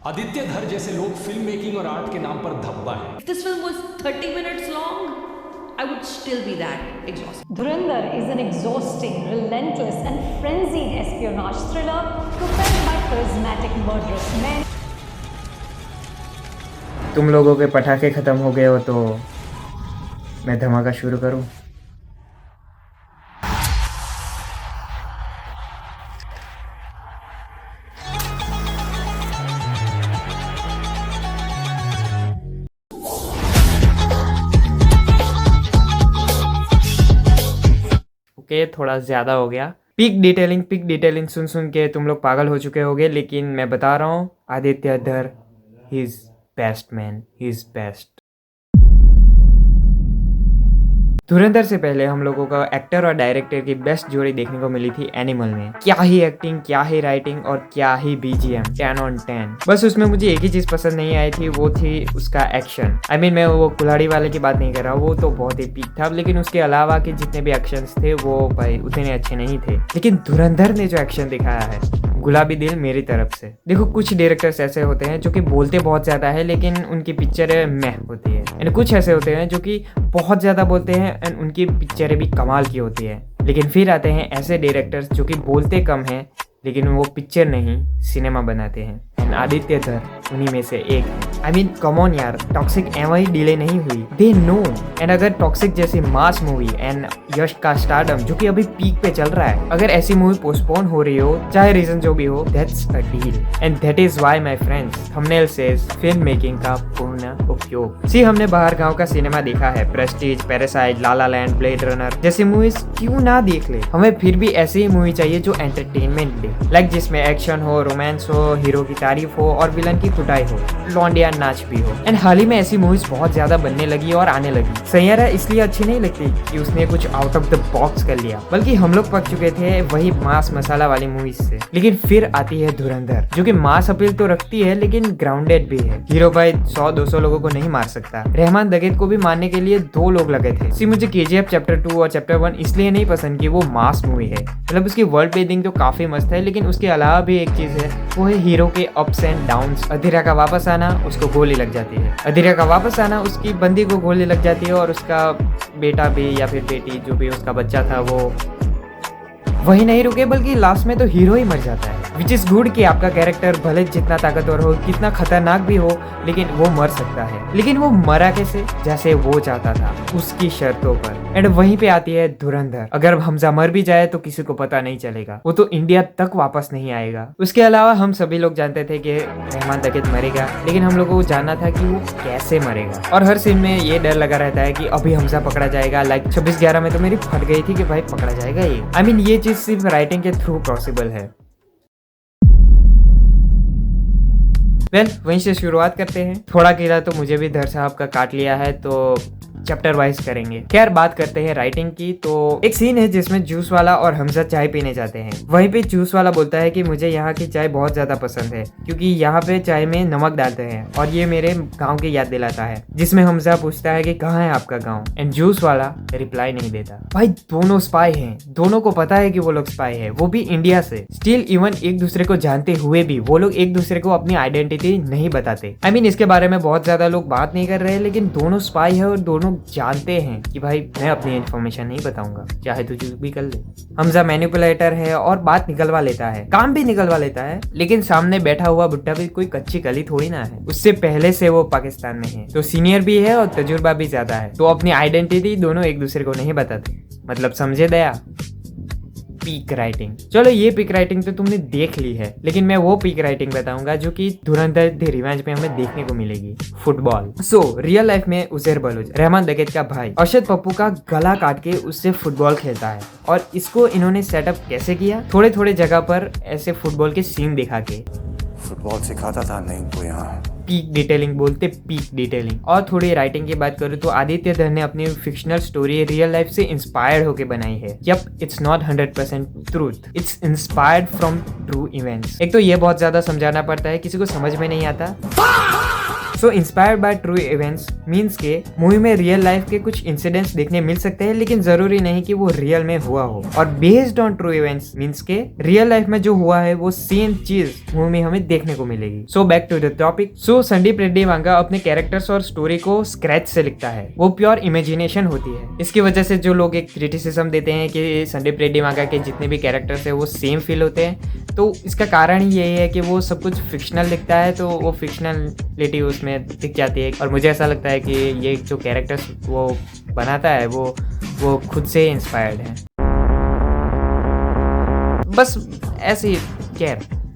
आदित्य धर जैसे लोग फिल्म मेकिंग और आर्ट के नाम पर धब्बा है। If this film was 30 minutes long, I would still be that exhausted. Dhurandhar is an exhausting, relentless and frenzied espionage thriller propelled by charismatic murderous men. तुम लोगों के पटाखे ख़त्म हो गए हो तो मैं धमाका शुरू करूं। ओके, थोड़ा ज़्यादा हो गया। पिक डिटेलिंग सुन सुन के तुम लोग पागल हो चुके होगे, लेकिन मैं बता रहा हूँ, आदित्य धर he is best man, he is best. धुरंधर से पहले हम लोगों को एक्टर और डायरेक्टर की बेस्ट जोड़ी देखने को मिली थी एनिमल में। क्या ही एक्टिंग, क्या ही राइटिंग और क्या ही बीजीएम, 10 on 10। बस उसमें मुझे एक ही चीज पसंद नहीं आई थी, वो थी उसका एक्शन। मैं वो कुल्हाड़ी वाले की बात नहीं कर रहा, वो तो बहुत ही पीक था, लेकिन उसके अलावा के जितने भी एक्शंस थे वो भाई उतने अच्छे नहीं थे। लेकिन धुरंधर ने जो एक्शन दिखाया है, गुलाबी दिल मेरी तरफ से। देखो, कुछ डायरेक्टर्स ऐसे होते हैं जो कि बोलते बहुत ज्यादा है लेकिन उनकी पिक्चरें मह होती है, एंड कुछ ऐसे होते हैं जो कि बहुत ज्यादा बोलते हैं एंड उनकी पिक्चरें भी कमाल की होती है। लेकिन फिर आते हैं ऐसे डायरेक्टर्स जो कि बोलते कम हैं लेकिन वो पिक्चर नहीं सिनेमा बनाते हैं, एंड आदित्य धर उन्हीं में से एक है। कम ऑन यार, टॉक्सिक एवं ही डिले नहीं हुई, दे नो। एंड अगर टॉक्सिक जैसी मास मूवी एंड यश का स्टारडम जो कि अभी पीक पे चल रहा है, अगर ऐसी मूवी पोस्टपोन हो रही हो, चाहे रीजन जो भी हो, that's a deal and that is why my friends, thumbnail says film making का पूर्ण उपयोग। सी, हमने बाहर गांव का सिनेमा देखा है, प्रेस्टीज, पैरासाइट, लाला लैंड, ब्लेड रनर जैसी मूवीज क्यों ना देख ले। हमें फिर भी ऐसी ही मूवी चाहिए जो एंटरटेनमेंट दे, लाइक जिसमें एक्शन हो, रोमांस हो, हीरो की तारीफ हो और विलन की कुटाई हो, लौंडिया नाच भी हो। एंड हाल ही में ऐसी मूवीज बहुत ज्यादा बनने लगी और आने लगी। सैयारा इसलिए अच्छी नहीं लगती कि उसने कुछ आउट ऑफ द बॉक्स कर लिया, बल्कि हम लोग पक चुके थे वही मास मसाला वाली मूवीज से। लेकिन फिर आती है धुरंधर जो कि मास अपील तो रखती है लेकिन ग्राउंडेड भी है। हीरो भाई 100-200 लोगों को नहीं मार सकता। रहमान दगेत को भी मारने के लिए 2 लोग लगे थे। सी, मुझे KGF चैप्टर 2 और चैप्टर 1 इसलिए नहीं पसंद कि वो मास मूवी है, मतलब उसकी वर्ल्ड बिल्डिंग तो काफी मस्त है, लेकिन उसके अलावा भी एक चीज है, वो है हीरो के अप्स एंड डाउन्स। अधीरा का वापस आना, उसको गोली लग जाती है। अधीरा का वापस आना, उसकी बंदी को गोली लग जाती है और उसका बेटा भी या फिर बेटी जो भी उसका बच्चा था वो वही नहीं रुके, बल्कि लास्ट में तो हीरो ही मर जाता है। विच इज गुड कि आपका कैरेक्टर भले जितना ताकतवर हो, कितना खतरनाक भी हो, लेकिन वो मर सकता है। लेकिन वो मरा कैसे? जैसे वो चाहता था, उसकी शर्तों पर। एंड वहीं पे आती है धुरंधर। अगर हमजा मर भी जाए तो किसी को पता नहीं चलेगा, वो तो इंडिया तक वापस नहीं आएगा। उसके अलावा हम सभी लोग जानते थे कि रहमान दगेत मरेगा, लेकिन हम लोगों को जानना था कि वो कैसे मरेगा। और हर सीन में ये डर लगा रहता है कि अभी हमजा पकड़ा जाएगा। लाइक 26/11 में तो मेरी फट गई थी कि भाई पकड़ा जाएगा ये। ये चीज सिर्फ राइटिंग के थ्रू पॉसिबल है। वहीं से शुरुआत करते हैं। थोड़ा कीड़ा तो मुझे भी धर साहब का काट लिया है, तो चैप्टर वाइज करेंगे। खैर, बात करते हैं राइटिंग की। तो एक सीन है जिसमें जूस वाला और हमजा चाय पीने जाते हैं। वहीं पे जूस वाला बोलता है कि मुझे यहाँ की चाय बहुत ज्यादा पसंद है क्योंकि यहाँ पे चाय में नमक डालते हैं और ये मेरे गांव की याद दिलाता है। जिसमें हमजा पूछता है कि कहाँ है आपका गाँव, एंड जूस वाला रिप्लाई नहीं देता। भाई दोनों स्पाई हैं, दोनों को पता है कि वो लोग स्पाई है, वो भी इंडिया से। स्टिल इवन एक दूसरे को जानते हुए भी वो लोग एक दूसरे को अपनी आइडेंटिटी नहीं बताते। इसके बारे में बहुत ज्यादा लोग बात नहीं कर रहे, लेकिन दोनों स्पाई है और दोनों जानते हैं कि भाई मैं अपनी इन्फॉर्मेशन नहीं बताऊंगा, चाहे तू जो भी कर ले। हमजा मैनिपुलेटर है और बात निकलवा लेता है, काम भी निकलवा लेता है, लेकिन सामने बैठा हुआ बुड्ढा भी कोई कच्ची कली थोड़ी ना है। उससे पहले से वो पाकिस्तान में है, तो सीनियर भी है और तजुर्बा भी ज्यादा है, तो अपनी आइडेंटिटी दोनों एक दूसरे को नहीं बताते। मतलब समझे दया? Peak writing. चलो, ये पीक राइटिंग तो तुमने देख ली है, लेकिन मैं वो पीक राइटिंग बताऊंगा जो कि धुरंधर द रिवेंज में हमें देखने को मिलेगी। फुटबॉल। रियल लाइफ में उजैर बलूच, रहमान दगेत का भाई, अरशद पप्पू का गला काट के उससे फुटबॉल खेलता है। और इसको इन्होंने सेटअप कैसे किया? थोड़े थोड़े जगह पर ऐसे फुटबॉल के सीन दिखा के। फुटबॉल सिखाता था नहीं को यहाँ। पीक डिटेलिंग बोलते, पीक डिटेलिंग। और थोड़ी राइटिंग की बात करूँ तो आदित्य धर ने अपनी फिक्शनल स्टोरी रियल लाइफ से इंस्पायर्ड होकर बनाई है। Yup, it's not 100% truth, it's inspired from true events. एक तो ये बहुत ज्यादा समझाना पड़ता है, किसी को समझ में नहीं आता। So inspired by true events means के मूवी में रियल लाइफ के कुछ इंसिडेंट्स देखने मिल सकते हैं, लेकिन जरूरी नहीं कि वो रियल में हुआ हो। और based on true events means के रियल लाइफ में जो हुआ है वो सेम चीज मूवी में हमें देखने को मिलेगी। So back to the topic. So Sandeep Reddy Vanga अपने कैरेक्टर्स और स्टोरी को स्क्रैच से लिखता है, वो प्योर इमेजिनेशन होती है। इसकी वजह से जो लोग एक क्रिटिसिज्म देते हैं कि संदीप रेड्डी वांगा के जितने भी कैरेक्टर्स है वो सेम फील होते हैं, तो इसका कारण ही यही है कि वो सब कुछ फिक्शनल लिखता है, तो वो फिक्शनलिटी उसमें दिख जाती है। और मुझे ऐसा लगता है कि ये जो कैरेक्टर्स वो बनाता है वो खुद से इंस्पायर्ड है। बस ऐसे ही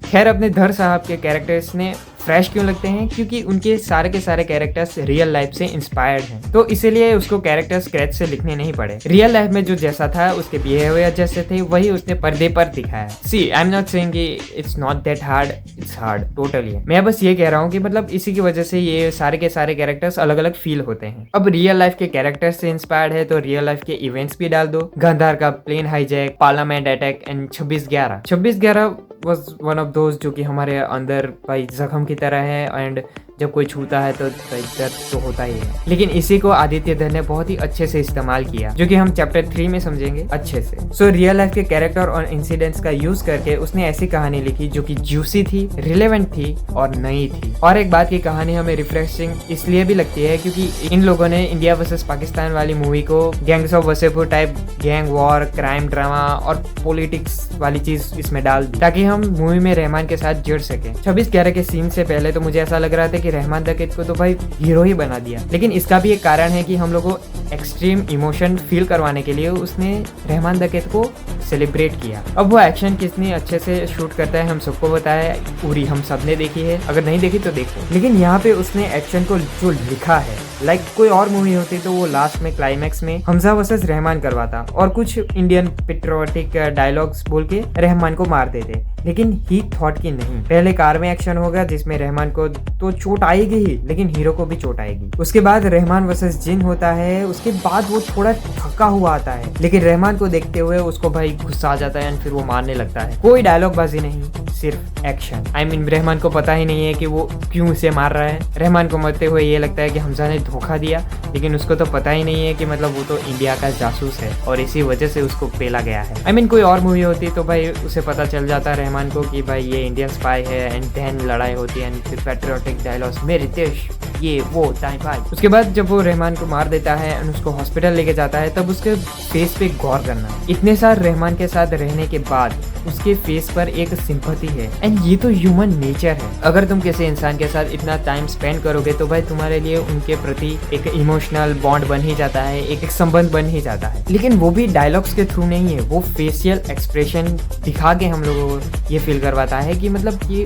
खैर अपने धर साहब के कैरेक्टर्स ने फ्रेश क्यों लगते हैं, क्योंकि उनके सारे के सारे कैरेक्टर्स रियल लाइफ से इंस्पायर्ड हैं, तो इसीलिए उसको कैरेक्टर स्क्रैच से लिखने नहीं पड़े। रियल लाइफ में जो जैसा था उसके बिहेवियर जैसे थे वही उसने पर्दे पर दिखाया। सी आई एम नॉट सेइंग कि it's not that hard, it's hard totally. मैं बस ये कह रहा हूँ कि मतलब इसी की वजह से ये सारे के सारे कैरेक्टर्स अलग अलग फील होते हैं। अब रियल लाइफ के कैरेक्टर्स से इंस्पायर्ड है तो रियल लाइफ के इवेंट्स भी डाल दो। गांधार का plane hijack, parliament attack and 26/11 was one of those जो कि हमारे अंदर भाई जख्म की तरह है, एंड जब कोई छूता है तो दर्द तो होता ही है। लेकिन इसी को आदित्य धर ने बहुत ही अच्छे से इस्तेमाल किया, जो कि हम चैप्टर 3 में समझेंगे अच्छे से। सो रियल लाइफ के कैरेक्टर और इंसिडेंट्स का यूज करके उसने ऐसी कहानी लिखी जो कि जूसी थी, रिलेवेंट थी और नई थी। और एक बात की कहानी हमें रिफ्रेशिंग इसलिए भी लगती है क्योंकि इन लोगों ने इंडिया वर्सेस पाकिस्तान वाली मूवी को gangs of Wasseypur type gang war, crime drama और पॉलिटिक्स वाली चीज इसमें डाल दी, ताकि हम मूवी में रहमान के साथ जुड़ सके। 26/11 के सीन से पहले तो मुझे ऐसा लग रहा था कि रहमान दकीत को तो भाई हीरो ही बना दिया, लेकिन इसका भी एक कारण है कि हम लोग को एक्सट्रीम इमोशन फील करवाने के लिए उसने रहमान दकीत को सेलिब्रेट किया। अब वो एक्शन कितनी अच्छे से शूट करता है हम सबको बताया, उरी हम सबने देखी है, अगर नहीं देखी तो देखो। लेकिन यहाँ पे उसने एक्शन को जो लिखा है, लाइक कोई और मूवी होती तो वो लास्ट में क्लाइमैक्स में हमजा वर्सेस रहमान करवाता और कुछ इंडियन पेट्रियोटिक डायलॉग्स बोल के रहमान को मार देते, लेकिन ही थॉट की नहीं, पहले कार में एक्शन होगा जिसमें रहमान को तो चोट आएगी ही, लेकिन हीरो को भी चोट आएगी। उसके बाद रहमान वर्सेस जिन होता है, उसके बाद वो थोड़ा थका हुआ आता है, लेकिन रहमान को देखते हुए उसको भाई गुस्सा आ जाता है एंड फिर वो मारने लगता है। कोई डायलॉग बाजी नहीं, सिर्फ एक्शन। आई मीन रहमान को पता ही नहीं है कि वो क्यों उसे मार रहा है। रहमान को मरते हुए ये लगता है कि हमजा ने धोखा दिया, लेकिन उसको तो पता ही नहीं है कि मतलब वो तो इंडिया का जासूस है और इसी वजह से उसको पेला गया है। आई मीन कोई और मूवी होती तो भाई उसे पता चल जाता रहमान को कि भाई ये इंडियन स्पाई है एंड देन लड़ाई होती है एंड फिर पैट्रियोटिक डायलॉग्स, मेरे देश ये वो टाइम भाई। उसके बाद जब वो रहमान को मार देता है एंड उसको हॉस्पिटल लेके जाता है, तब उसके फेस पे गौर करना। इतने साल रहमान के साथ रहने के बाद उसके फेस पर एक सिंपैथी है, एंड ये तो ह्यूमन नेचर है। अगर तुम किसी इंसान के साथ इतना टाइम स्पेंड करोगे तो भाई तुम्हारे लिए उनके प्रति एक इमोशनल बॉन्ड बन ही जाता है, एक संबंध बन ही जाता है। लेकिन वो भी डायलॉग्स के थ्रू नहीं है, वो फेशियल एक्सप्रेशन दिखा के हम लोगों को ये फील करवाता है कि मतलब ये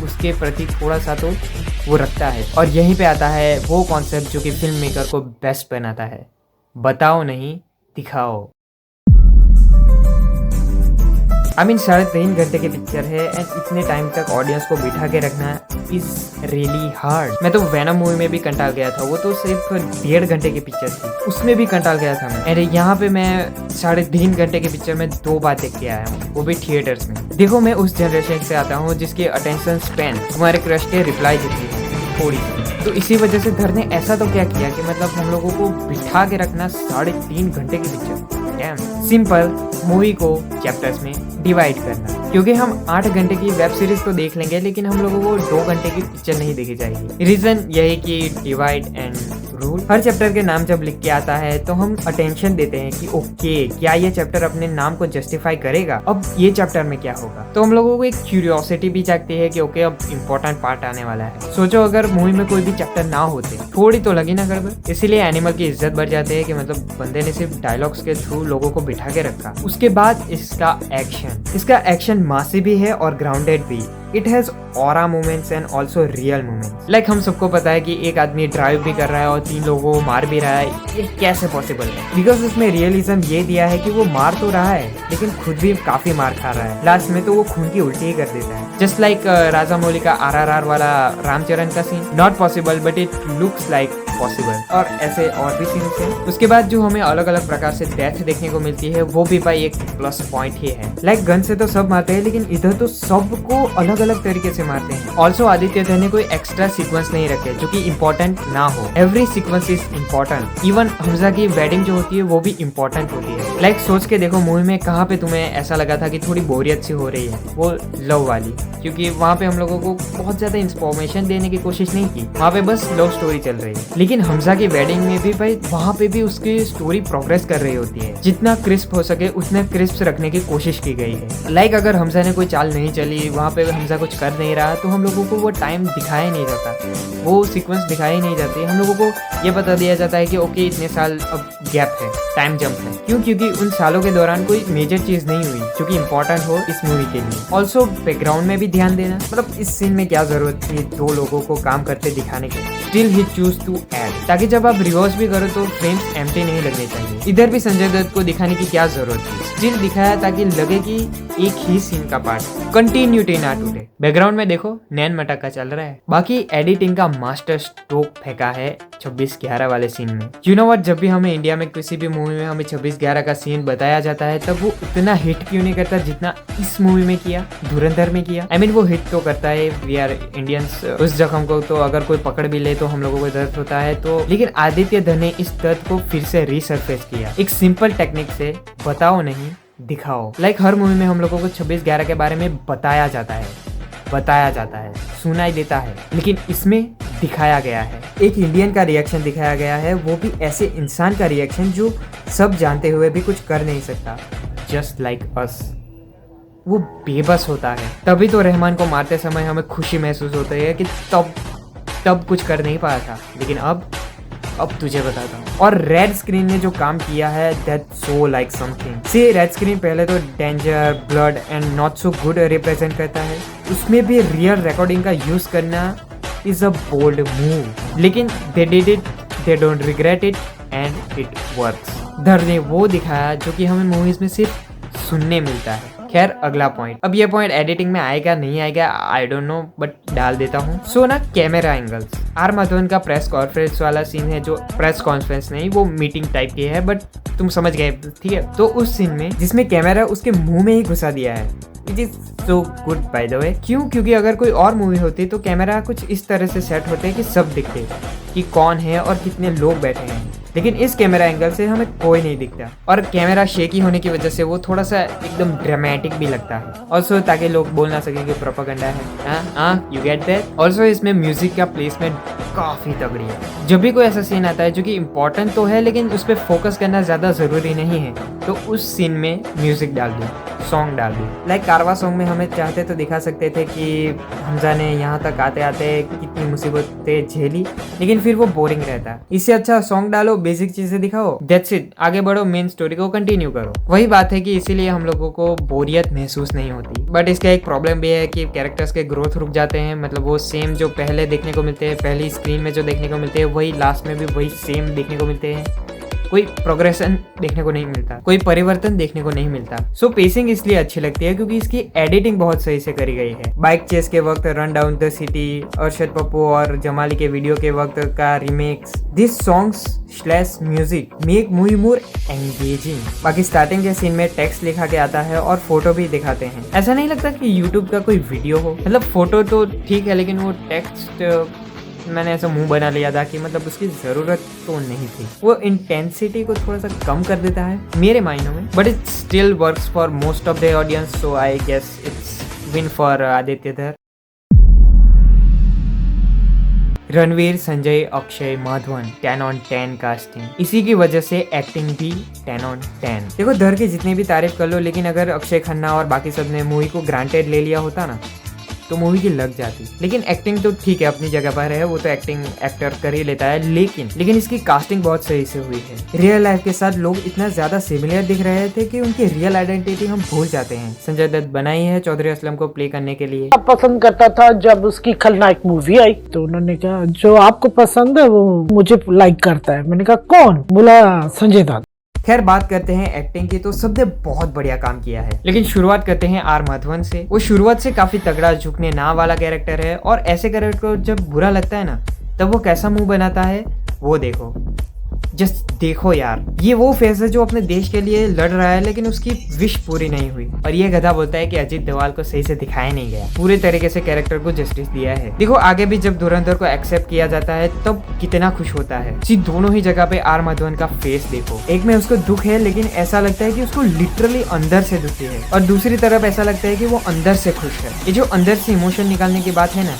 उसके प्रति थोड़ा सा तो वो रखता है। और यहीं पे आता है वो कॉन्सेप्ट जो कि फिल्म मेकर को बेस्ट बनाता है, बताओ नहीं दिखाओ। आई मीन 3.5 घंटे की पिक्चर है एंड इतने टाइम तक ऑडियंस को बिठा के रखना इज रियली हार्ड। मैं तो वेनम मूवी में भी कंटाल गया था, वो तो सिर्फ 1.5 घंटे की पिक्चर थी, उसमें भी कंटाल गया था मैं। अरे यहाँ पे मैं 3.5 घंटे की पिक्चर में 2 बार देख के आया हूँ, वो भी थिएटर्स में। देखो मैं उस जनरेशन से आता हूँ जिसके अटेंशन स्पैन तुम्हारे क्रश के रिप्लाई जितनी है थोड़ी सी, तो इसी वजह से धर ने ऐसा तो क्या किया कि मतलब हम लोगों को बिठा के रखना 3.5 घंटे की पिक्चर। सिंपल मूवी को चैप्टर्स में डिवाइड करना, क्योंकि हम 8 घंटे की वेब सीरीज तो देख लेंगे लेकिन हम लोगों को 2 घंटे की पिक्चर नहीं देखी जाएगी। रीजन यही कि divide and rule. Her chapter के नाम जब लिख के आता है तो हम अटेंशन देते हैं कि ओके क्या ये चैप्टर अपने नाम को जस्टिफाई करेगा, अब ये चैप्टर में क्या होगा। तो हम लोगों को एक क्यूरियोसिटी भी जागती है कि ओके अब इम्पोर्टेंट पार्ट आने वाला है। सोचो अगर मूवी में कोई भी चैप्टर ना होते, थोड़ी तो लगी ना गड़बड़। इसीलिए एनिमल की इज्जत बढ़ जाती है कि मतलब बंदे ने सिर्फ डायलॉग्स के थ्रू लोगों को बिठा के रखा। उसके बाद इसका एक्शन मासी भी है और ग्राउंडेड भी। It has aura moments and also real moments. Like हम सबको पता है कि एक आदमी ड्राइव भी कर रहा है और 3 लोगों को मार भी रहा है, ये कैसे पॉसिबल है? बिकॉज उसमें रियलिज्म ये दिया है कि वो मार तो रहा है लेकिन खुद भी काफी मार खा रहा है। लास्ट में तो वो खून की उल्टी ही कर देता है, जस्ट लाइक राजा मौली का RRR वाला रामचरण का scene. Not possible but it looks like possible, और ऐसे और भी सीन्स हैं। उसके बाद जो हमें अलग अलग प्रकार से डेथ देखने को मिलती है वो भी भाई एक प्लस पॉइंट ही है। लाइक गन से तो सब मारते हैं लेकिन इधर तो सबको अलग अलग तरीके से मारते हैं। ऑल्सो आदित्य धर ने कोई एक्स्ट्रा सीक्वेंस नहीं रखे जो कि इम्पोर्टेंट ना हो। Every sequence is important. Even Hamza की वेडिंग जो होती है वो भी इम्पोर्टेंट होती है। लाइक सोच के देखो मूवी में कहाँ पे तुम्हें ऐसा लगा था कि थोड़ी बोरियत सी हो रही है, वो लव वाली, क्योंकि वहाँ पे हम लोगों को बहुत ज्यादा इंफॉर्मेशन देने की कोशिश नहीं की, वहाँ पे बस लव स्टोरी चल रही है। लेकिन हमजा की वेडिंग में भी भाई वहाँ पे भी उसकी स्टोरी प्रोग्रेस कर रही होती है। जितना क्रिस्प हो सके उतना क्रिस्प रखने की कोशिश की गई है। लाइक अगर हमजा ने कोई चाल नहीं चली, वहाँ पे हमजा कुछ कर नहीं रहा, तो हम लोगों को वो टाइम दिखाया नहीं जाता, वो सीक्वेंस दिखाई नहीं जाती। हम लोगों को ये बता दिया जाता है कि ओके इतने साल अब गैप है, टाइम जंप है। क्यों? क्योंकि उन सालों के दौरान कोई मेजर चीज नहीं हुई जो कि इम्पोर्टेंट हो इस मूवी के लिए। ऑल्सो बैकग्राउंड में भी ध्यान देना, मतलब इस सीन में क्या जरूरत थी दो लोगों को काम करते दिखाने की। Still he choose to add, ताकि जब आप रिवर्स भी करो तो फ्रेम्स एम्प्टी नहीं लगने चाहिए। इधर भी संजय दत्त को दिखाने की क्या जरूरत थी, स्टिल दिखाया ताकि लगे कि एक ही सीन का पार्ट, कंटिन्यूटी ना टूटे। बैकग्राउंड में देखो नैन मटका चल रहा है। बाकी एडिटिंग का मास्टर स्ट्रोक फेंका है 26/11 वाले सीन में। यू नो व्हाट, जब भी हमें इंडिया में किसी भी मूवी में हमें 26/11 का सीन बताया जाता है तब वो उतना हिट क्यों नहीं करता जितना इस मूवी में किया, धुरंधर में किया। I mean, वो हिट तो करता है, वी आर इंडियंस, उस जख्म को तो अगर कोई पकड़ भी ले तो हम लोगों को दर्द होता है। तो लेकिन आदित्य धर ने इस दर्द को फिर से रिसरफेस किया एक सिंपल टेक्निक से, बताओ नहीं दिखाओ। लाइक हर मूवी में हम लोगों को 26/11 के बारे में बताया जाता है, सुनाई देता है, लेकिन इसमें दिखाया गया है। एक इंडियन का रिएक्शन दिखाया गया है, वो भी ऐसे इंसान का रिएक्शन जो सब जानते हुए भी कुछ कर नहीं सकता, जस्ट लाइक अस। वो बेबस होता है। तभी तो रहमान को मारते समय हमें खुशी महसूस होती है कि तब कुछ कर नहीं पाया था, लेकिन अब तुझे बताता हूँ। और रेड स्क्रीन ने जो काम किया है, that so like something. See red screen पहले तो danger, blood and not so good represent करता है, उसमें भी रियल रिकॉर्डिंग का यूज करना इज अ बोल्ड मूव। लेकिन they did it, they don't regret it and it works. Dhar ने वो दिखाया जो कि हमें मूवीज में सिर्फ सुनने मिलता है। खैर अगला पॉइंट, अब ये पॉइंट एडिटिंग में आएगा नहीं आएगा आई डोंट नो, बट डाल देता हूँ। सो ना कैमरा एंगल्स, आर माधवन का प्रेस कॉन्फ्रेंस वाला सीन है, जो प्रेस कॉन्फ्रेंस नहीं वो मीटिंग टाइप की है, बट तुम समझ गए, ठीक है। तो उस सीन में जिसमें कैमरा उसके मुंह में ही घुसा दिया है, it is so good bye the वे। क्यों? क्योंकि अगर कोई और मूवी होती तो कैमरा कुछ इस तरह से सेट होते कि सब दिखते कि कौन है और कितने लोग बैठे हैं, लेकिन इस कैमरा एंगल से हमें कोई नहीं दिखता। और कैमरा शेकी होने की वजह से वो थोड़ा सा एकदम ड्रामेटिक भी लगता है, ऑल्सो ताकि लोग बोल ना सकें कि प्रोपेगेंडा है। You get that. ऑल्सो इसमें म्यूजिक का प्लेसमेंट काफी तगड़ी है। जब भी कोई ऐसा सीन आता है जो कि इम्पोर्टेंट तो है लेकिन उस पर फोकस करना ज्यादा जरूरी नहीं है, तो उस सीन में म्यूजिक डाल दो, सॉन्ग डाल दो। लाइक कारवा सॉन्ग में हमें चाहते तो दिखा सकते थे कि हमजा ने यहाँ तक आते आते कितनी मुसीबतें झेली, लेकिन फिर वो बोरिंग रहता। इससे अच्छा सॉन्ग डालो, बेसिक चीजें दिखाओ, दैट्स इट, आगे बढ़ो, मेन स्टोरी को कंटिन्यू करो। वही बात है कि इसीलिए हम लोगों को बोरियत महसूस नहीं होती। बट इसका एक प्रॉब्लम भी है कि कैरेक्टर्स के ग्रोथ रुक जाते हैं, मतलब वो सेम जो पहले देखने को मिलते हैं, पहली स्क्रीन में जो देखने को मिलते हैं वही लास्ट में भी वही सेम देखने को मिलते हैं। कोई प्रोग्रेशन देखने को नहीं मिलता, कोई परिवर्तन देखने को नहीं मिलता। सो पेसिंग इसलिए अच्छी लगती है क्योंकि इसकी एडिटिंग बहुत सही से करी गई है। बाइक चेस के वक्त run down the city, Arshad Pappu और जमाली के वीडियो के वक्त का remakes, this songs slash music make movie more engaging. बाकी स्टार्टिंग के सीन में टेक्स्ट लिखा के आता है और फोटो भी दिखाते हैं। ऐसा नहीं लगता कि यूट्यूब का कोई वीडियो हो, मतलब फोटो तो ठीक है लेकिन वो टेक्स्ट मैंने ऐसा मुंह बना लिया था कि मतलब उसकी जरूरत तो नहीं थी। वो इंटेंसिटी को थोड़ा सा कम कर देता है मेरे मायनों में, but it still works for most of the audience, so I guess it's win for Aditya Dhar. Ranveer, Sanjay, Akshay, Madhavan 10 on 10 casting, इसी की वजह से एक्टिंग भी 10 on 10। देखो धर की जितनी भी तारीफ कर लो, लेकिन अगर अक्षय खन्ना और बाकी सब ने मूवी को ग्रांटेड ले लिया होता ना तो मूवी की लग जाती। लेकिन एक्टिंग तो ठीक है अपनी जगह पर है, वो तो एक्टिंग एक्टर कर ही लेता है, लेकिन इसकी कास्टिंग बहुत सही से हुई है। रियल लाइफ के साथ लोग इतना ज्यादा सिमिलर दिख रहे थे कि उनकी रियल आइडेंटिटी हम भूल जाते हैं। संजय दत्त बनाई है चौधरी असलम को प्ले करने के लिए। पसंद करता था जब उसकी खलनायक मूवी आई तो उन्होंने कहा जो आपको पसंद है वो मुझे लाइक करता है। मैंने कहा कौन? बोला संजय दत्त। खैर बात करते हैं एक्टिंग की, तो सबने बहुत बढ़िया काम किया है, लेकिन शुरुआत करते हैं आर माधवन से। वो शुरुआत से काफी तगड़ा झुकने ना वाला कैरेक्टर है, और ऐसे कैरेक्टर को जब बुरा लगता है ना तब वो कैसा मुंह बनाता है वो देखो। जस्ट देखो यार, ये वो फेस है जो अपने देश के लिए लड़ रहा है लेकिन उसकी विश पूरी नहीं हुई, और ये गधा बोलता है कि अजीत डोभाल को सही से दिखाया नहीं गया, पूरे तरीके से कैरेक्टर को जस्टिस दिया है। देखो आगे भी जब धुरंधर को एक्सेप्ट किया जाता है तब कितना खुश होता है। सी दोनों ही जगह पे आर माधवन का फेस देखो, एक में उसको दुख है लेकिन ऐसा लगता है कि उसको लिटरली अंदर से दुखी है, और दूसरी तरफ ऐसा लगता है कि वो अंदर से खुश है। ये जो अंदर से इमोशन निकालने की बात है ना,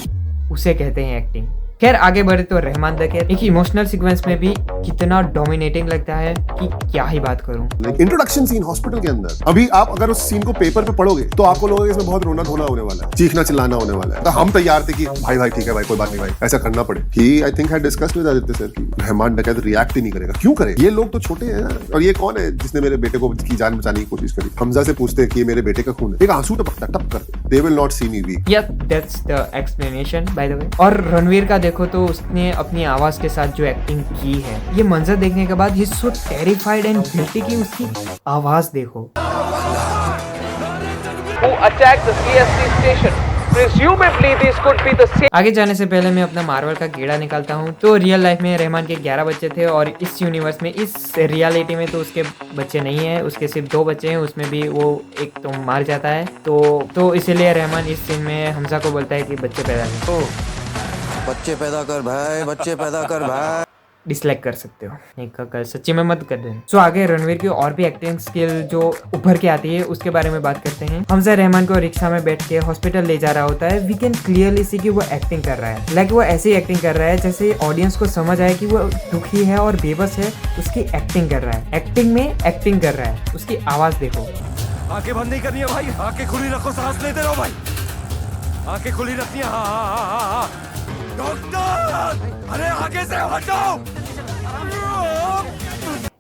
उसे कहते हैं एक्टिंग। खैर आगे बढ़े तो रहमान द कैर एक इमोशनल सीक्वेंस में भी कितना डोमिनेटिंग लगता है कि क्या ही बात करूं। इंट्रोडक्शन सीन हॉस्पिटल के अंदर, अभी आप अगर उस सीन को पेपर पे पढ़ोगे तो आपको लोगों इसमें बहुत रोना धोना होने वाला है, चीखना चिल्लाना होने वाला है। तो हम तैयार थे कि भाई भाई ठीक है भाई, कोई बात नहीं भाई, ऐसा करना पड़े। He I think had discussed with Aditya sir कि रहमान डकैत रिएक्ट ही नहीं करेगा, क्यों करे, ये लोग तो छोटे हैं ना, और ये कौन है जिसने मेरे बेटे को की जान बचाने की कोशिश करी। हमजा से पूछते हैं कि ये मेरे बेटे का खून है, एक आंसू टपकता टप करते, they will not see me weak. Yeah that's the explanation by the way. और रणवीर का देखो तो उसने अपनी आवाज के साथ जो एक्टिंग की है, ये मंजर देखने के बाद ही सो टेरिफाइड एंड गिल्टी की उसकी आवाज देखो। Who attacked the CST station? Presumably these could be the same. आगे जाने से पहले मैं अपना मार्वल का कीड़ा निकालता हूँ। तो रियल लाइफ में रहमान के 11 बच्चे थे, और इस यूनिवर्स में, इस रियलिटी में तो उसके बच्चे नहीं है, उसके सिर्फ 2 बच्चे हैं, उसमें भी वो एक तो मार जाता है। तो इसीलिए रहमान इस सीन में हमजा को बोलता है कि बच्चे पैदा करो, बच्चे पैदा कर भाई, बच्चे पैदा कर भाई। डिसलाइक कर सकते हो, नहीं कर सच्ची में मत कर देना। सो आगे रणवीर की और भी एक्टिंग स्किल जो उभर के आती है उसके बारे में बात करते हैं। हमजा रहमान को रिक्शा में बैठ के हॉस्पिटल ले जा रहा होता है। वी कैन क्लियरली सी कि वो एक्टिंग कर रहा है, लाइक वो ऐसी एक्टिंग कर रहा है जैसे ऑडियंस को समझ आए कि वो दुखी है और बेबस है, उसकी एक्टिंग कर रहा है, एक्टिंग में एक्टिंग कर रहा है। उसकी आवाज देखो। आंखें बंद नहीं करनी है भाई, आंखें खुली रखो, सांस लेते रहो भाई, आंखें खुली रखनी है। हाँ डॉक्टर, अरे आगे से हटो।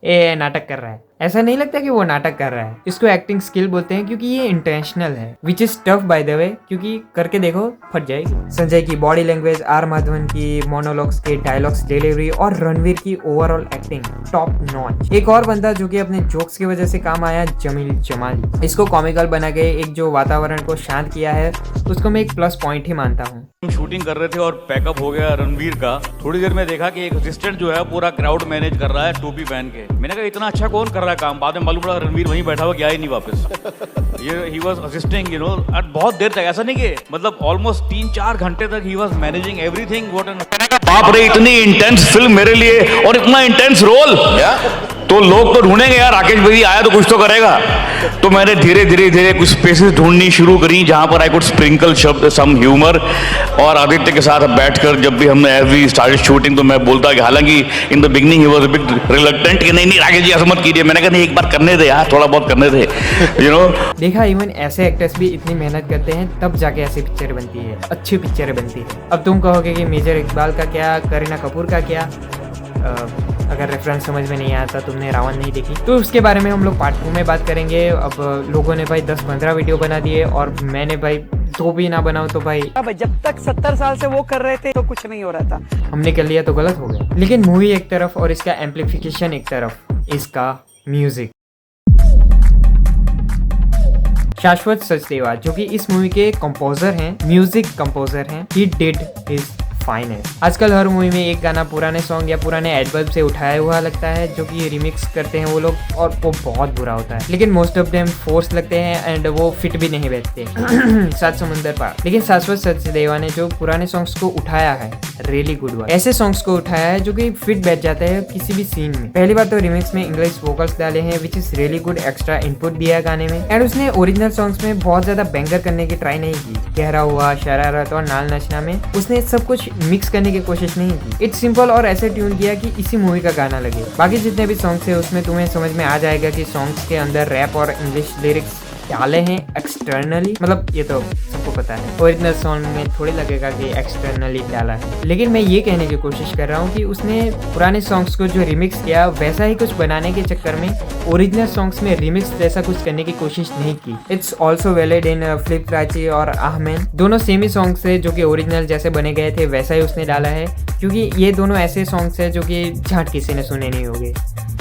ए नाटक कर रहा है, ऐसा नहीं लगता कि वो नाटक कर रहा है। इसको एक्टिंग स्किल बोलते हैं क्योंकि ये इंटेंशनल है, which is tough bye the वे, क्योंकि करके देखो फट जाएगी। संजय की बॉडी लैंग्वेज, आर माधवन की मोनोलॉग्स के डायलॉग्स डिलीवरी और रणवीर की ओवरऑल एक्टिंग टॉप नॉच। एक और बंदा जो कि अपने जोक्स की वजह से काम आया, जमील जमाली। इसको कॉमिकल बना के एक जो वातावरण को शांत किया है उसको मैं एक प्लस पॉइंट ही मानता हूँ। शूटिंग कर रहे थे और पैकअप हो गया रणवीर का। थोड़ी देर में देखा कि एक असिस्टेंट जो है पूरा क्राउड मैनेज कर रहा है टोपी पहन के। मैंने कहा इतना अच्छा कौन कर रहा है काम, बाद में मालूम पड़ा रणवीर वहीं बैठा हुआ, गया ही नहीं वापस। ये he was assisting you know, और बहुत देर तक, ऐसा नहीं कि मतलब ऑलमोस्ट 3-4 घंटे तक he was managing everything. What an, बाप रे, इतनी इंटेंस फिल्म मेरे लिए और इतना इंटेंस रोल, तो लोग तो ढूंढेंगे यार, राकेश भाई आया तो कुछ तो करेगा। तो मैंने धीरे धीरे कुछ स्पेसेस ढूंढनी शुरू करी जहां पर आई कुड स्प्रिंकल शब्द सम ह्यूमर। और आदित्य के साथ बैठकर जब भी हमने एवरी स्टार्टेड शूटिंग तो मैं बोलता कि हालांकि in the beginning he was a big reluctant कि नहीं राकेश जी ऐसा मत कीजिए। मैंने कहा नहीं, एक बार करने दे यार, थोड़ा बहुत करने दे, यू नो। देखा, इवन ऐसे एक्टर्स भी इतनी मेहनत करते हैं तब जाके ऐसी पिक्चर बनती है, अच्छी पिक्चर बनती है। अब तुम कहोगे कि मेजर इकबाल का क्या, करीना कपूर का क्या, अगर रेफरेंस समझ में नहीं आता, तुमने रावण नहीं देखी, तो उसके बारे में हम लोग पार्ट 2 में बात करेंगे। अब लोगों ने भाई 10-15 वीडियो बना दिए और मैंने भाई 2 भी ना बनाऊं तो भाई जब तक 70 साल से वो कर रहे थे तो कुछ नहीं हो रहा था, हमने कर लिया तो गलत हो गया। लेकिन मूवी एक तरफ और इसका एम्पलीफिकेशन एक तरफ, इसका म्यूजिक। शाश्वत सचदेवा जो कि इस मूवी के कंपोजर हैं, म्यूजिक कंपोजर हैं, ही डिड हिज फाइनेस्ट। आजकल हर मूवी में एक गाना पुराने सॉन्ग या पुराने एल्बम से उठाया हुआ लगता है जो कि रिमिक्स करते हैं वो लोग, और वो बहुत बुरा होता है। लेकिन मोस्ट ऑफ देम फोर्स लगते हैं एंड वो फिट भी नहीं बैठते। सात समुंदर पार। लेकिन शाश्वत सचदेवा ने जो पुराने सॉन्ग्स को उठाया है, रियली गुड वर्क। ऐसे सॉन्ग्स को उठाया है जो कि फिट बैठ जाता है किसी भी सीन में। पहली बात तो रिमिक्स में इंग्लिश वोकल्स डाले हैं which is really good, extra input दिया गाने में। एंड उसने ओरिजिनल सॉन्ग्स में बहुत ज्यादा बैंगर करने की ट्राई नहीं की। गहरा हुआ, शरारत और नाल नचना में उसने सब कुछ मिक्स करने की कोशिश नहीं की। इट्स सिंपल और ऐसे ट्यून किया कि इसी मूवी का गाना लगे। बाकी जितने भी सॉन्ग्स है उसमें तुम्हें समझ में आ जाएगा कि सॉन्ग्स के अंदर रैप और इंग्लिश लिरिक्स डाले हैं एक्सटर्नली, मतलब ये तो सबको पता है। ओरिजिनल सॉन्ग में थोड़ी लगेगा कि एक्सटर्नली डाला है। लेकिन मैं ये कहने की कोशिश कर रहा हूँ कि उसने पुराने सॉन्ग्स को जो रिमिक्स किया वैसा ही कुछ बनाने के चक्कर में ओरिजिनल सॉन्ग्स में रिमिक्स जैसा कुछ करने की कोशिश नहीं की। इट्स ऑल्सो वैलिड इन फ्लिप क्राची और आहमेन, दोनों सेम ही सॉन्ग्स है जो कि ओरिजिनल जैसे बने गए थे वैसा ही उसने डाला है, क्योंकि ये दोनों ऐसे सॉन्ग्स है जो कि झाट किसी ने सुने नहीं होंगे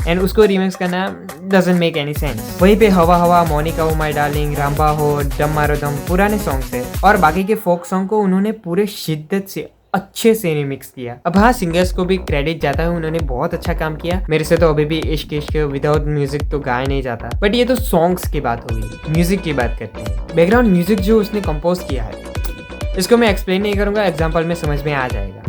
एंड उसको रिमिक्स करना डजंट मेक एनी सेंस। वहीं पे हवा हवा, मोनिका ओ माय डार्लिंग, रामबा हो, दम मारो दम पुराने सॉन्ग्स है और बाकी के फोक सॉन्ग को उन्होंने पूरे शिद्दत से अच्छे से रिमिक्स किया। अब हाँ, सिंगर्स को भी क्रेडिट जाता है, उन्होंने बहुत अच्छा काम किया। मेरे से तो अभी भी इश्क इश्क विदाउट म्यूजिक तो गाया नहीं जाता, बट ये तो सॉन्ग्स की बात होगी, म्यूजिक की बात करते हैं। बैकग्राउंड म्यूजिक जो उसने कंपोज किया है, इसको मैं एक्सप्लेन नहीं करूंगा, एग्जाम्पल में समझ में आ जाएगा।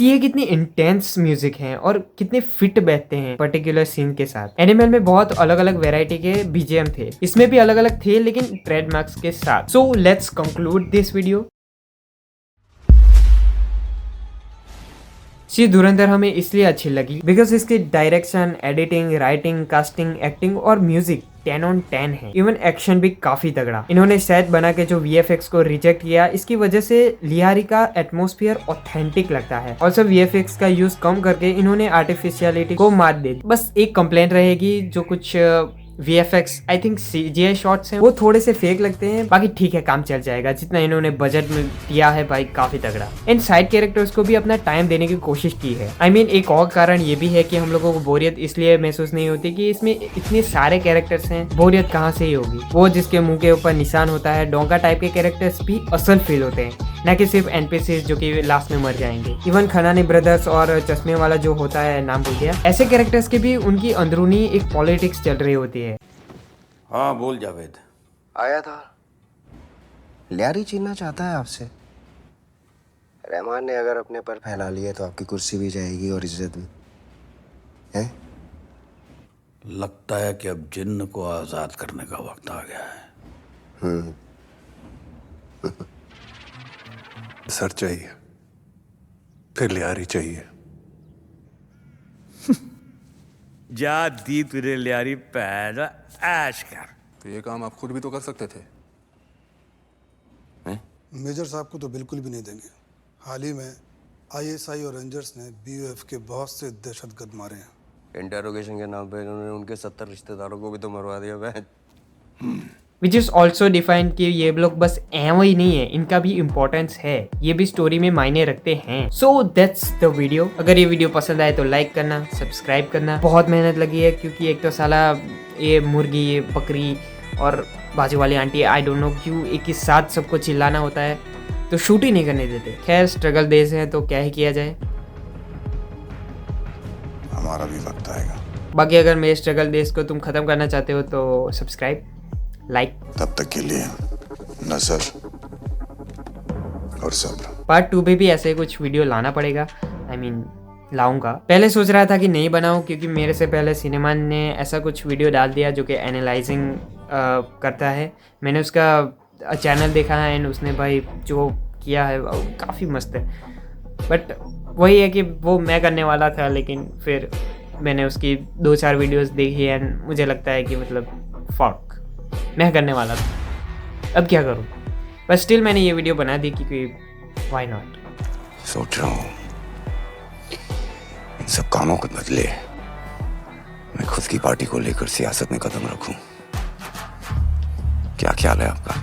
ये कितनी इंटेंस म्यूजिक है और कितने फिट बैठते हैं पर्टिकुलर सीन के साथ। एनिमल में बहुत अलग अलग वैरायटी के बीजीएम थे, इसमें भी अलग अलग थे लेकिन ट्रेडमार्क्स के साथ। So let's conclude this video. See Dhurandhar हमें इसलिए अच्छी लगी बिकॉज इसकी direction, editing, writing, casting, acting और म्यूजिक 10 on 10 है। इवन एक्शन भी काफी तगड़ा। इन्होंने सेट बना के जो VFX को रिजेक्ट किया, इसकी वजह से लिहारी का एटमॉस्फेयर ऑथेंटिक लगता है। ऑल्सो VFX का यूज कम करके इन्होंने आर्टिफिशियलिटी को मात दे दी। बस एक कंप्लेंट रहेगी, जो कुछ VFX I think CGI shots हैं वो थोड़े से फेक लगते हैं, बाकी ठीक है, काम चल जाएगा। जितना इन्होंने बजट में दिया है भाई काफी तगड़ा। एंड साइड कैरेक्टर्स को भी अपना टाइम देने की कोशिश की है। I mean, एक और कारण ये भी है कि हम लोगों को बोरियत इसलिए महसूस नहीं होती कि इसमें इतने सारे कैरेक्टर्स हैं, बोरियत कहाँ से ही होगी। वो जिसके मुंह के ऊपर निशान होता है, डोंका टाइप के कैरेक्टर्स भी असल फील होते हैं, न कि सिर्फ NPCs जो कि लास्ट में मर जाएंगे। इवन खनानी ब्रदर्स और चश्मे वाला जो होता है, नाम भूल गया, ऐसे कैरेक्टर्स के भी उनकी अंदरूनी एक पॉलिटिक्स चल रही होती है। हाँ बोल जावेद। आया था, लियारी छीनना चाहता है आपसे। रहमान ने अगर अपने पर फैला लिए तो आपकी कुर्सी भी जाएगी और इज्जत भी है। लगता है कि अब जिन्न को आजाद करने का वक्त आ गया है। सर चाहिए, फिर लियारी चाहिए। जा दी तुझे लियारी पैदा ऐश कर। तो ये काम आप खुद भी तो कर सकते थे। मेजर साहब को तो बिल्कुल भी नहीं देंगे। हाल ही में ISI और रेंजर्स ने BOF के बहुत से दहशतगर्द मारे हैं। इंटेरोगेशन के नाम पे इन्होंने उनके 70 रिश्तेदारों को भी तो मरवा दिया। विच इज ऑल्सो डिफाइंड कि ये लोग बस एवं ही नहीं है, इनका भी इम्पोर्टेंस है, ये भी स्टोरी में मायने रखते हैं। So that's the video. अगर ये वीडियो पसंद आए तो लाइक करना, सब्सक्राइब करना। बहुत मेहनत लगी है क्योंकि एक तो साला ये मुर्गी, ये बकरी और बाजू वाली आंटी, आई डोंट नो क्यों एक ही साथ सबको चिल्लाना होता है, तो शूट ही नहीं करने देते। खैर, स्ट्रगल डेज है तो क्या ही किया जाए, हमारा भी वक्त आएगा। बाकी अगर मेरे स्ट्रगल डेज को तुम खत्म करना चाहते हो तो सब्सक्राइब, लाइक। तब तक के लिए नजर और सब्र। पार्ट 2 पे भी ऐसे कुछ वीडियो लाना पड़ेगा। I mean, लाऊंगा। पहले सोच रहा था कि नहीं बनाऊं क्योंकि मेरे से पहले सिनेमा ने ऐसा कुछ वीडियो डाल दिया जो कि एनालाइजिंग करता है। मैंने उसका चैनल देखा है एंड उसने भाई जो किया है काफ़ी मस्त है। बट वही है कि वो मैं करने वाला था, लेकिन फिर मैंने उसकी 2-4 वीडियोस देखी एंड मुझे लगता है कि मतलब फक मैं करने वाला था, अब क्या करूं। बट स्टिल मैंने ये वीडियो बना दी क्योंकि व्हाई नॉट। सोच रहा हूँ इन सब कामों के बदले मैं खुद की पार्टी को लेकर सियासत में कदम रखूं। क्या ख्याल है आपका?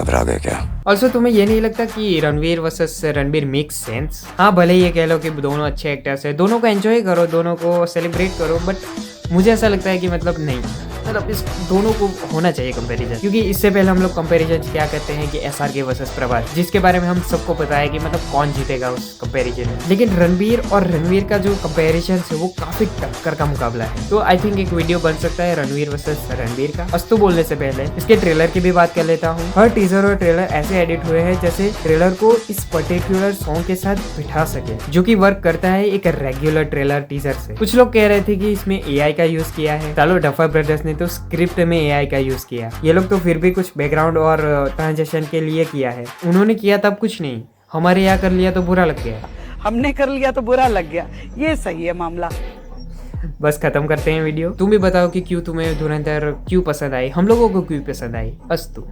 घबरा गए क्या? ऑल्सो तुम्हें ये नहीं लगता कि Ranveer versus Ranbir makes sense? हाँ भले ये कह लो कि दोनों अच्छे एक्टर्स हैं, दोनों को एंजॉय करो, दोनों को सेलिब्रेट करो, बट मुझे ऐसा लगता है कि मतलब नहीं, मतलब इस दोनों को होना चाहिए कंपैरिजन। क्योंकि इससे पहले हम लोग कंपैरिजन क्या करते हैं कि SRK वर्सेस प्रभास, जिसके बारे में हम सबको पता है कि मतलब कौन जीतेगा उस कंपैरिजन में। लेकिन रणबीर और रणवीर का जो कंपैरिजन है वो काफी टक्कर का मुकाबला है। तो आई थिंक एक वीडियो बन सकता है रणवीर वर्सेस रणबीर का। अस्तु बोलने से पहले इसके ट्रेलर की भी बात कर लेता हूँ। हर टीजर और ट्रेलर ऐसे एडिट हुए हैं जैसे ट्रेलर को इस पर्टिकुलर सॉन्ग के साथ बिठा सके, जो कि वर्क करता है एक रेगुलर ट्रेलर टीजर से। कुछ लोग कह रहे थे कि इसमें AI का यूज किया है, चलो डफर ब्रदर्स ने तो स्क्रिप्ट में AI का यूज किया, ये लोग तो फिर भी कुछ बैकग्राउंड और ट्रांजेक्शन के लिए किया है। उन्होंने किया तब कुछ नहीं, हमारे यहाँ कर लिया तो बुरा लग गया। हमने कर लिया तो बुरा लग गया, ये सही है मामला। बस खत्म करते हैं वीडियो। तुम भी बताओ कि क्यों तुम्हें धुरंधर क्यों पसंद आई, हम लोगों को क्यों पसंद आई। अस्तु।